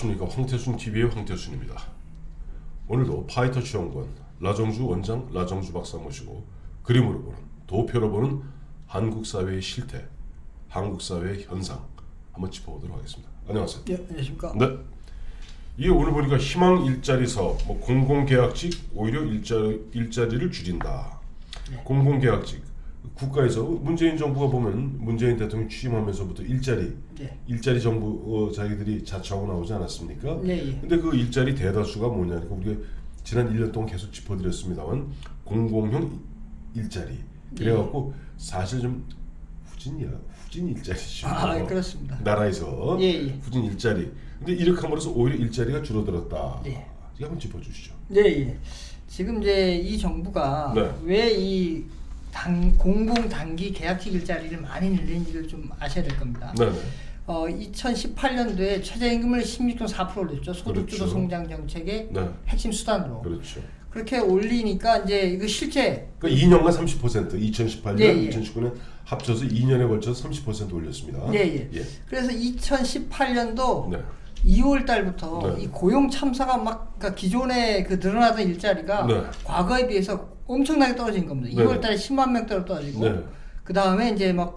안녕하십니까. 황태순 TV의 황태순입니다. 오늘도 파이터 취영관 라정주 원장 라정주 박사 모시고 그림으로 보는 도표로 보는 한국 사회의 실태, 한국 사회의 현상 한번 짚어보도록 하겠습니다. 안녕하세요. 네, 안녕하십니까. 네. 이게 오늘 보니까 희망 일자리 사업, 공공계약직 오히려 일자리를 줄인다. 네. 공공계약직 국가에서 문재인 정부가 보면 문재인 대통령 취임하면서부터 일자리 정부 자기들이 자처하고 나오지 않았습니까? 네. 근데 그 일자리 대다수가 뭐냐니까 우리가 지난 1년 동안 계속 짚어드렸습니다만 공공형 일자리. 그래갖고 사실 좀 후진 일자리죠. 그렇습니다. 나라에서 후진 일자리. 근데 이렇게 함으로써 오히려 일자리가 줄어들었다. 네. 이거 한번 짚어주시죠. 네. 지금 이제 이 정부가 왜 이 공공 단기 계약직 일자리를 많이 늘리는지를 좀 아셔야 될 겁니다. 네네. 2018년도에 최저임금을 16.4% 올렸죠. 소득주도 성장 정책의 핵심 수단으로. 그렇죠. 그렇게 올리니까 이제 이거 실제 그러니까 2년간 30%, 2018년, 네, 2019년 합쳐서 2년에 걸쳐서 30% 올렸습니다. 네. 예. 그래서 2018년도 네. 2월 달부터 이 고용 참사가 막 그러니까 기존에 그 늘어나던 일자리가 과거에 비해서 엄청나게 떨어진 겁니다. 2월 달에 10만 명대로 떨어지고 그 다음에 이제 막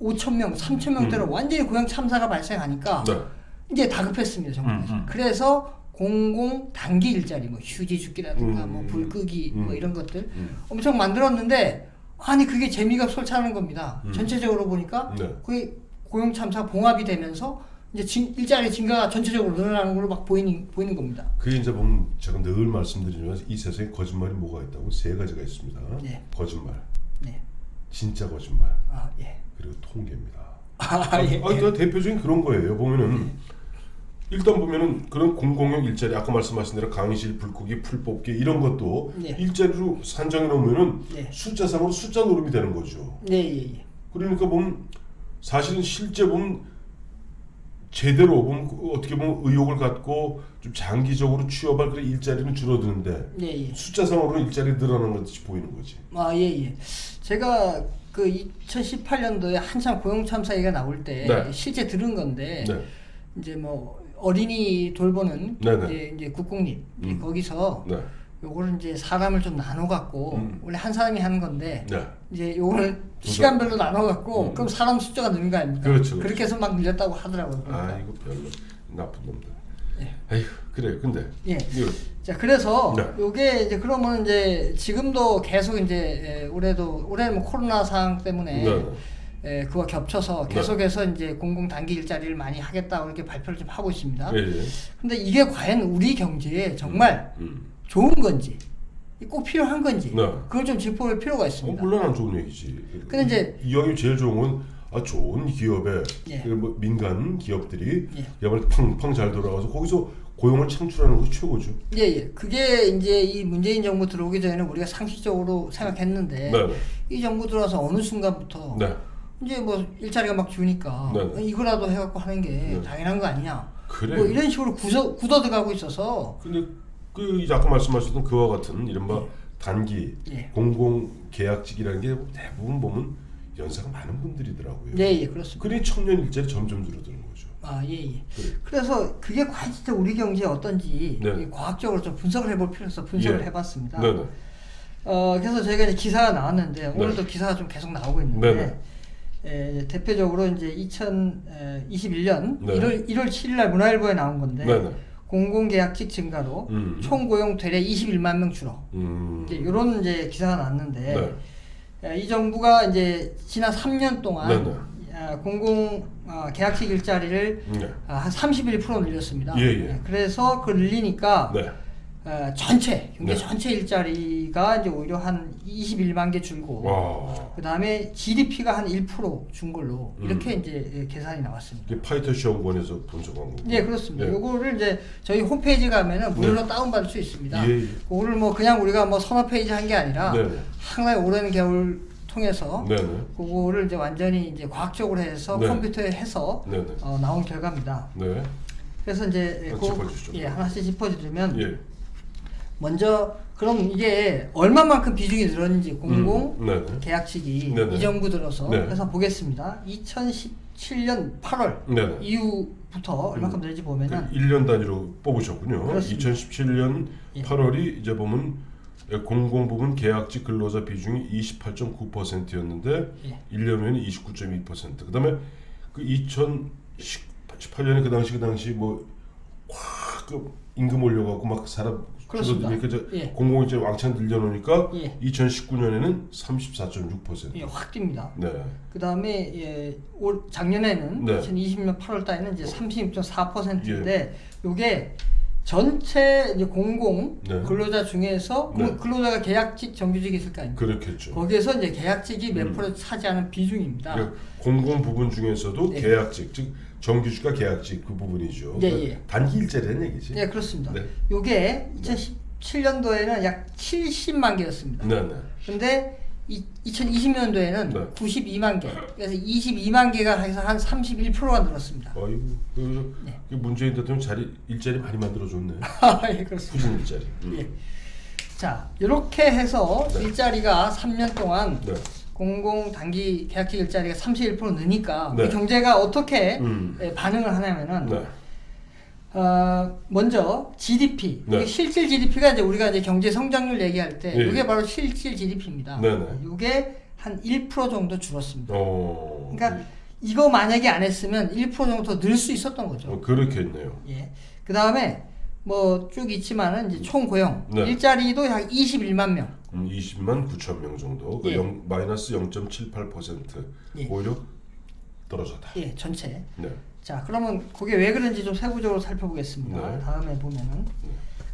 5천 명, 3천 명대로 완전히 고용 참사가 발생하니까 이제 다급했습니다, 정부에서. 그래서 공공 단기 일자리, 뭐 휴지 죽기라든가 뭐 불 끄기 뭐 이런 것들 엄청 만들었는데 아니 그게 재미가 솔찬한 겁니다. 전체적으로 보니까 그게 고용 참사 봉합이 되면서 이제 일자리 증가가 전체적으로 늘어나는 걸로 막 보이는 겁니다. 그게 이제 보면 제가 늘 말씀드리지만 이 세상에 거짓말이 뭐가 있다고 세 가지가 있습니다. 거짓말, 진짜 거짓말, 그리고 통계입니다. 대표적인 그런 거예요. 보면은 일단 보면은 그런 공공형 일자리 아까 말씀하신 대로 강의실, 불고기, 풀 뽑기 이런 것도 일자리로 산정해 놓으면은 숫자상으로 숫자 노름이 되는 거죠. 그러니까 보면 사실은 실제 보면 제대로 보면 어떻게 보면 의욕을 갖고 좀 장기적으로 취업할 그런 일자리는 줄어드는데 숫자상으로는 일자리 늘어나는 것이 보이는 거지. 제가 그 2018년도에 한참 고용 참사 얘기가 나올 때 실제 들은 건데 이제 뭐 어린이 돌보는 이제 국공립 거기서 요거를 이제 사람을 좀 나눠 갖고 원래 한 사람이 하는 건데 이제 요거를 시간별로 나눠 갖고 그럼 사람 숫자가 느는 거 아닙니까? 그렇죠. 그렇게 해서 막 늘렸다고 하더라고요. 이거 별로 나쁜 놈들. 에휴 그래 근데 자 그래서 요게 이제 그러면 이제 지금도 계속 이제 올해는 뭐 코로나 상황 때문에 그와 겹쳐서 계속해서 이제 공공 단기 일자리를 많이 하겠다고 이렇게 발표를 좀 하고 있습니다. 근데 이게 과연 우리 경제에 정말 좋은 건지 꼭 필요한 건지 그걸 좀 짚어볼 필요가 있습니다. 물론 안 좋은 얘기지. 근데 이제 이왕이 제일 좋은 건 좋은 기업에 뭐 민간 기업들이 야말 팡팡 잘 돌아가서 거기서 고용을 창출하는 것이 최고죠. 그게 이제 이 문재인 정부 들어오기 전에는 우리가 상식적으로 생각했는데 이 정부 들어와서 어느 순간부터 이제 뭐 일자리가 막 주니까 이거라도 해갖고 하는 게 당연한 거 아니냐. 뭐 이런 식으로 굳어들어가고 있어서. 근데 그 아까 말씀하셨던 그와 같은 이른바 단기 공공 계약직이라는 게 대부분 보면 연세가 많은 분들이더라고요. 그렇습니다. 그러니 청년 일자리 점점 줄어드는 거죠. 그래서 그게 과연 진짜 우리 경제에 어떤지 과학적으로 좀 분석을 해볼 필요해서 분석을 해봤습니다. 그래서 저희가 이제 기사가 나왔는데 오늘도 기사가 좀 계속 나오고 있는데 대표적으로 이제 2021년 1월 7일 날 문화일보에 나온 건데 공공계약직 증가로 총고용 대략 21만 명 줄어. 이제 이런 이제 기사가 나왔는데 이 정부가 이제 지난 3년 동안 공공 계약직 일자리를 한 31% 늘렸습니다. 그래서 그걸 늘리니까 경제 전체 일자리가 이제 오히려 한 21만 개 줄고 그 다음에 GDP가 한 1% 준 걸로 이렇게 이제 계산이 나왔습니다. 이게 파이터 시험관에서 분석한 거고. 그렇습니다. 요거를 이제 저희 홈페이지 가면은 무료로 다운받을 수 있습니다. 그거를 뭐 그냥 우리가 뭐 서너 페이지 한 게 아니라 상당히 오랜 겨울 통해서 그거를 이제 완전히 이제 과학적으로 해서 컴퓨터에 해서 나온 결과입니다. 그래서 이제 하나씩 짚어주면 먼저 그럼 이게 얼마만큼 비중이 늘었는지 공공 계약직이 이 정부 들어서 그래서 보겠습니다. 2017년 8월 이후부터 얼마큼 늘는지 보면은 1년 단위로 뽑으셨군요. 그렇습니다. 2017년 8월이 이제 보면 공공 부분 계약직 근로자 비중이 28.9%였는데 1년 후에는 29.2%. 그다음에 그 2018년에 그 당시 뭐 확 그 임금 올려갖고 막 사람 줄어드니까 공공이 이제 왕창 늘려놓으니까 2019년에는 34.6%. 확 뜁니다. 그 다음에 작년에는 2020년 8월 달에는 이제 36.4%인데 요게 전체 이제 공공 근로자 중에서 근로자가 계약직, 정규직이 있을 거 아닙니까? 그렇겠죠. 거기에서 이제 계약직이 몇 프로 차지하는 비중입니다. 공공 부분 중에서도 계약직, 즉 정규직과 계약직 그 부분이죠. 단기 일자리라는 얘기지. 네, 그렇습니다. 요게 2017년도에는 약 70만 개였습니다. 근데 2020년도에는 92만 개. 그래서 22만 개가 해서 한 31%가 늘었습니다. 어이구, 문재인 대통령 일자리 많이 만들어줬네. 예, 그렇습니다. 후진 일자리. 자, 이렇게 해서 일자리가 3년 동안 공공 단기 계약직 일자리가 31% 느니까 우리 경제가 어떻게 반응을 하냐면은 먼저 GDP, 이게 실질 GDP가 이제 우리가 이제 경제 성장률 얘기할 때 이게 바로 실질 GDP입니다. 이게 한 1% 정도 줄었습니다. 그러니까 이거 만약에 안 했으면 1% 정도 더 늘 수 있었던 거죠. 그렇겠네요. 그 다음에 뭐 쭉 있지만은 이제 총 고용 일자리도 약 21만 명. 20만 9천 명 정도. 마이너스 0.78% 오히려 떨어졌다. 전체. 자, 그러면 그게 왜 그런지 좀 세부적으로 살펴보겠습니다. 다음에 보면은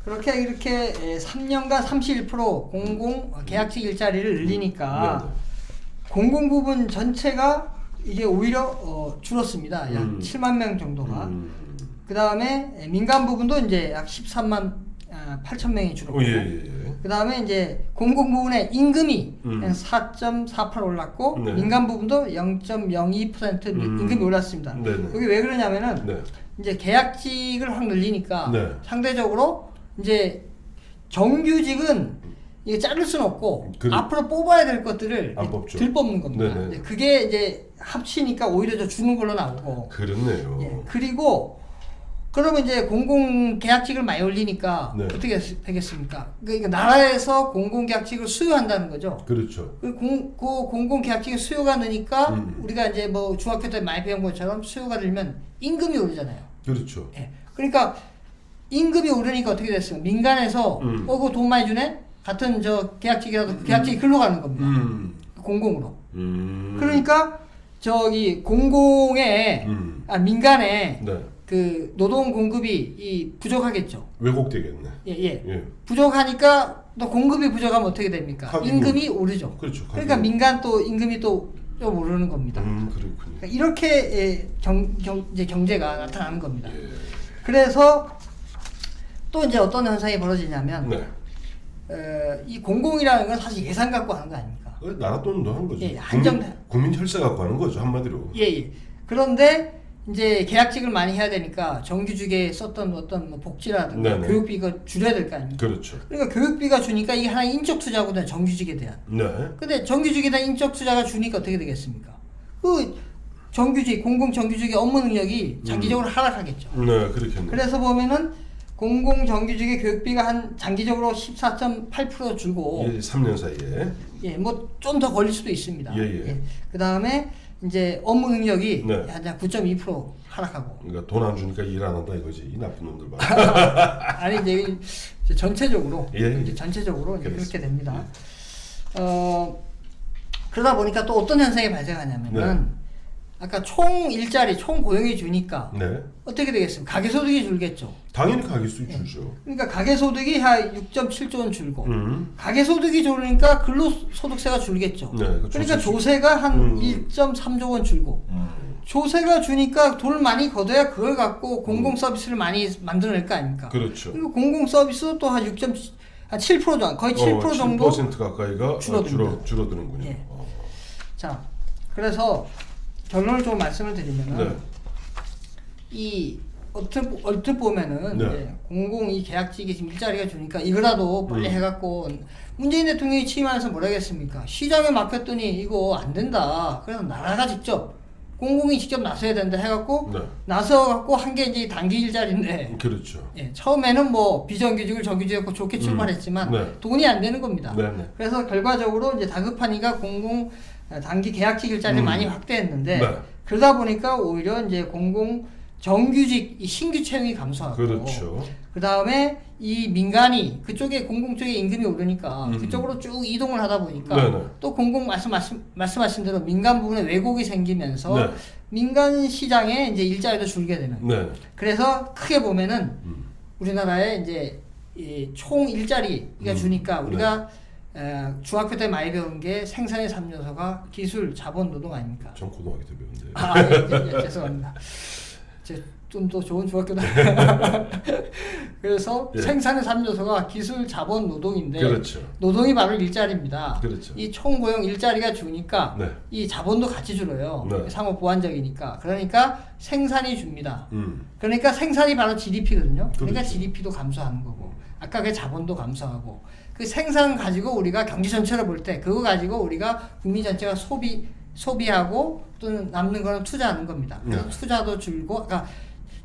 그렇게 이렇게 3년간 31% 공공 계약직 일자리를 늘리니까 공공 부분 전체가 이게 오히려 줄었습니다. 약 7만 명 정도가. 그 다음에 민간 부분도 이제 약 13만 8천 명이 줄었고. 그 다음에 이제 공공 부분의 임금이 4.48 올랐고 민간 부분도 0.02% 임금이 올랐습니다. 여기 왜 그러냐면은 이제 계약직을 확 늘리니까 상대적으로 이제 정규직은 이게 자를 수는 없고 앞으로 뽑아야 될 것들을 덜 뽑는 겁니다. 그게 이제 합치니까 오히려 저 주는 걸로 나오고. 그렇네요. 그리고 그러면 이제 공공 계약직을 많이 올리니까 어떻게 되겠습니까? 그러니까 나라에서 공공 계약직을 수요한다는 거죠. 그렇죠. 그 공공 계약직의 수요가 느니까 우리가 이제 뭐 중학교 때 많이 배운 것처럼 수요가 늘면 임금이 오르잖아요. 그렇죠. 그러니까 임금이 오르니까 어떻게 됐어요? 민간에서 그거 돈 많이 주네? 같은 저 계약직이라도 그 계약직이 글로 가는 겁니다. 공공으로. 그러니까 저기 공공에 민간에 그 노동 공급이 부족하겠죠. 왜곡되겠네. 부족하니까 또 공급이 부족하면 어떻게 됩니까? 임금이 오르죠. 그렇죠. 그러니까 민간 또 임금이 또 좀 오르는 겁니다. 그렇군요. 그러니까 이렇게 이제 경제가 나타나는 겁니다. 그래서 또 이제 어떤 현상이 벌어지냐면 이 공공이라는 건 사실 예산 갖고 하는 거 아닙니까? 나라 돈도 하는 거죠. 한정된 국민 혈세 갖고 하는 거죠, 한마디로. 그런데 이제 계약직을 많이 해야 되니까 정규직에 썼던 어떤 뭐 복지라든가 교육비가 줄여야 될 거 아닙니까? 그렇죠. 그러니까 교육비가 주니까 이게 하나의 인적 투자거든요, 정규직에 대한. 근데 정규직에 대한 인적 투자가 주니까 어떻게 되겠습니까? 그 정규직, 공공 정규직의 업무 능력이 장기적으로 하락하겠죠. 그렇겠네요. 그래서 보면은 공공 정규직의 교육비가 한 장기적으로 14.8% 줄고 3년 사이에 뭐 좀 더 걸릴 수도 있습니다. 그 다음에 이제 업무 능력이 한 9.2% 하락하고. 그러니까 돈 안 주니까 일 안 한다 이거지, 이 나쁜 놈들 봐. 아니 이제 전체적으로 이제 전체적으로 이제 그렇게 됩니다. 그러다 보니까 또 어떤 현상이 발생하냐면은 아까 총 일자리, 총 고용이 주니까 어떻게 되겠습니까? 가계소득이 줄겠죠. 당연히 가계소득이 줄죠. 그러니까 가계소득이 한 6.7조 원 줄고 가계소득이 줄으니까 근로소득세가 줄겠죠. 그러니까 조세가 한 1.3조 원 줄고 조세가 주니까 돈을 많이 걷어야 그걸 갖고 공공서비스를 많이 만들어낼 거 아닙니까? 그렇죠. 그리고 공공서비스도 또 한 7% 정도, 거의 7% 정도 7% 가까이가 줄어드는군요. 자, 그래서 결론을 좀 말씀을 드리면은 이 얼핏 보면은 네. 공공 이 계약직이 지금 일자리가 주니까 이거라도 빨리 해갖고 문재인 대통령이 취임하면서 뭐라 했습니까? 시장에 맡겼더니 이거 안 된다. 그래서 나라가 직접 공공이 직접 나서야 된다 해갖고 네. 나서갖고 한 게 이제 단기 일자리인데. 그렇죠. 예, 처음에는 뭐 비정규직을 정규직했고 좋게 출발했지만 네. 돈이 안 되는 겁니다. 네, 네. 그래서 결과적으로 이제 다급하니까 공공 단기 계약직 일자리를 많이 확대했는데 네. 그러다 보니까 오히려 이제 공공 정규직 이 신규 채용이 감소하고 그렇죠. 그 다음에 이 민간이 그쪽에 공공 쪽에 임금이 오르니까 그쪽으로 쭉 이동을 하다 보니까 네네. 또 공공 말씀하신 대로 민간 부분에 왜곡이 생기면서 네. 민간 시장에 이제 일자리도 줄게 되는. 네. 그래서 크게 보면은 우리나라에 이제 이 총 일자리가 주니까 우리가 중학교 때 많이 배운 게 생산의 3요소가 기술, 자본, 노동 아닙니까? 전 고등학교 때 배웠는데. 아, 예, 죄송합니다. 좀 더 좋은 중학교다. 그래서 예. 생산의 3요소가 기술, 자본, 노동인데 그렇죠. 노동이 바로 일자리입니다. 그렇죠. 이 총고용 일자리가 주니까 네. 이 자본도 같이 줄어요. 네. 상호 보완적이니까. 그러니까 생산이 줍니다. 그러니까 생산이 바로 GDP거든요. 그러니까 그렇죠. GDP도 감소하는 거고 아까 그 자본도 감소하고 그 생산 가지고 우리가 경제 전체를 볼 때 그거 가지고 우리가 국민 전체가 소비하고 또는 남는 거는 투자하는 겁니다. 그래서 투자도 줄고, 그러니까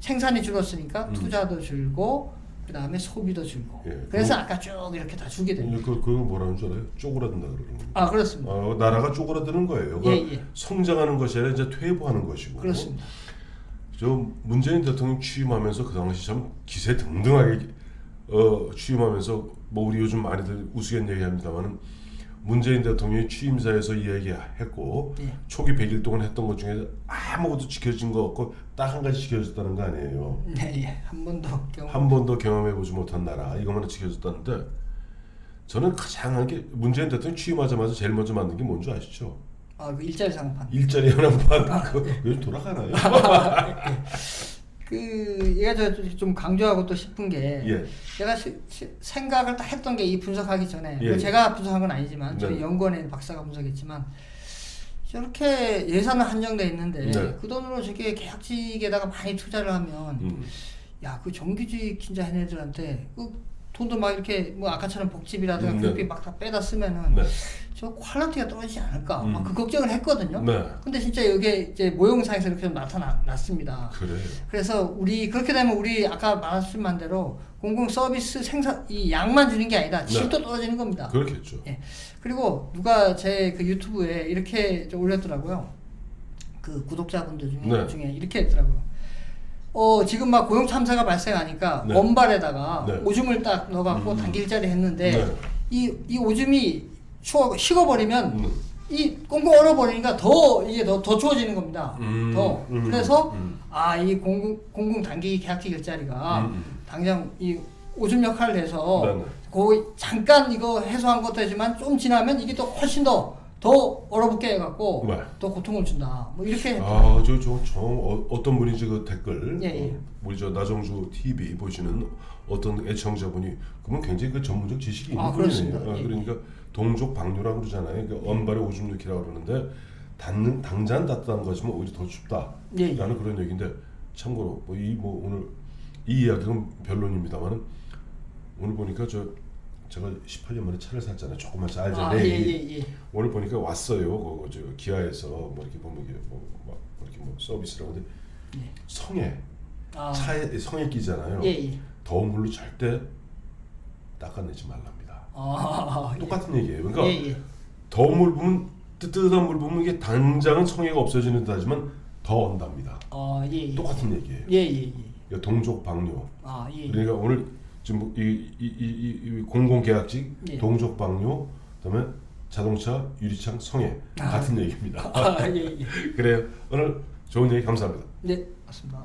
생산이 줄었으니까 투자도 줄고, 그 다음에 소비도 줄고. 예, 그래서 아까 쭉 이렇게 다 주게 됩니다. 그거 뭐라는 줄 알아요? 쪼그라든다 그러는 거예요. 아, 그렇습니다. 나라가 쪼그라드는 거예요. 예. 성장하는 것이 아니라 이제 퇴보하는 것이고. 그렇습니다. 저 문재인 대통령 취임하면서 그 당시 참 기세등등하게 취임하면서 뭐 우리 요즘 많이들 우스갯 얘기합니다만은 문재인 대통령이 취임사에서 이야기했고 초기 100일 동안 했던 것 중에 아무것도 지켜진 거 없고 딱 한 가지 지켜졌다는 거 아니에요. 네, 한 한 번도 경험해보지 못한 나라 이것만 지켜졌다는데 저는 가장 한 게 문재인 대통령 취임하자마자 제일 먼저 만든 게 뭔지 아시죠? 아, 그 일자리 상판. 일자리 현황판. 요즘 돌아가나요? 얘가 좀 강조하고 또 싶은 게 예. 제가 생각을 딱 했던 게 이 분석하기 전에 예. 제가 분석한 건 아니지만 저희 네. 연구원에 박사가 분석했지만 저렇게 예산은 한정돼 있는데 네. 그 돈으로 저게 계약직에다가 많이 투자를 하면 야, 그 정규직 진짜 해내들한테 그 돈도 막 이렇게 뭐 아까처럼 복지비라든가 교육비 막 다 빼다 쓰면은 네. 저 퀄리티가 떨어지지 않을까 막 그 걱정을 했거든요. 네. 근데 진짜 이게 이제 모형상에서 이렇게 좀 나타났습니다. 그래요. 그래서 우리 그렇게 되면 우리 아까 말씀한 대로 공공 서비스 생산 이 양만 주는 게 아니다. 질도 떨어지는 겁니다. 그렇겠죠. 예. 그리고 누가 제 그 유튜브에 이렇게 좀 올렸더라고요. 그 구독자분들 중에 이렇게 했더라고요. 지금 막 고용 참사가 발생하니까 원발에다가 오줌을 딱 넣어갖고 단기 일자리 했는데 이 오줌이 식어버리면 이 꽁꽁 얼어버리니까 이게 더 추워지는 겁니다. 그래서 이 공공 단기 계약직 일자리가 당장 이 오줌 역할을 해서 그 잠깐 이거 해소한 것도 하지만 좀 지나면 이게 또 훨씬 더 얼어붙게 해갖고 더 고통을 준다. 뭐 이렇게. 어떤 분이 그 댓글 예. 우리 저 나정주 TV 보시는 어떤 애청자분이 그분 굉장히 그 전문적 지식이 있는 분이에요. 그러니까 동족 방류라고 그러잖아요. 그러니까 언발에 오줌 넣기라고 그러는데 당장 따뜻한 것이면 오히려 더 춥다라는 그런 얘기인데 참고로 오늘 이 이야기는 변론입니다만은 오늘 보니까 제가 18년 만에 차를 샀잖아요. 조그만 차 알잖아요. 오늘 보니까 왔어요. 저 기아에서 뭐 이렇게 보면 이게 이렇게 서비스라고 하는데 차에 성에 끼잖아요. 더운 물로 절대 닦아내지 말랍니다. 똑같은 얘기예요. 그러니까 더운 물 부으면 뜨뜻한 물 부으면 이게 당장은 성에가 없어지는 듯하지만 더 온답니다. 똑같은 얘기예요. 그러니까 동족 방류. 그러니까 오늘 지금 이 공공계약직 동족 방류 그다음에 자동차 유리창 성에 같은 얘기입니다. 그래요. 오늘 좋은 얘기 감사합니다. 네, 맞습니다.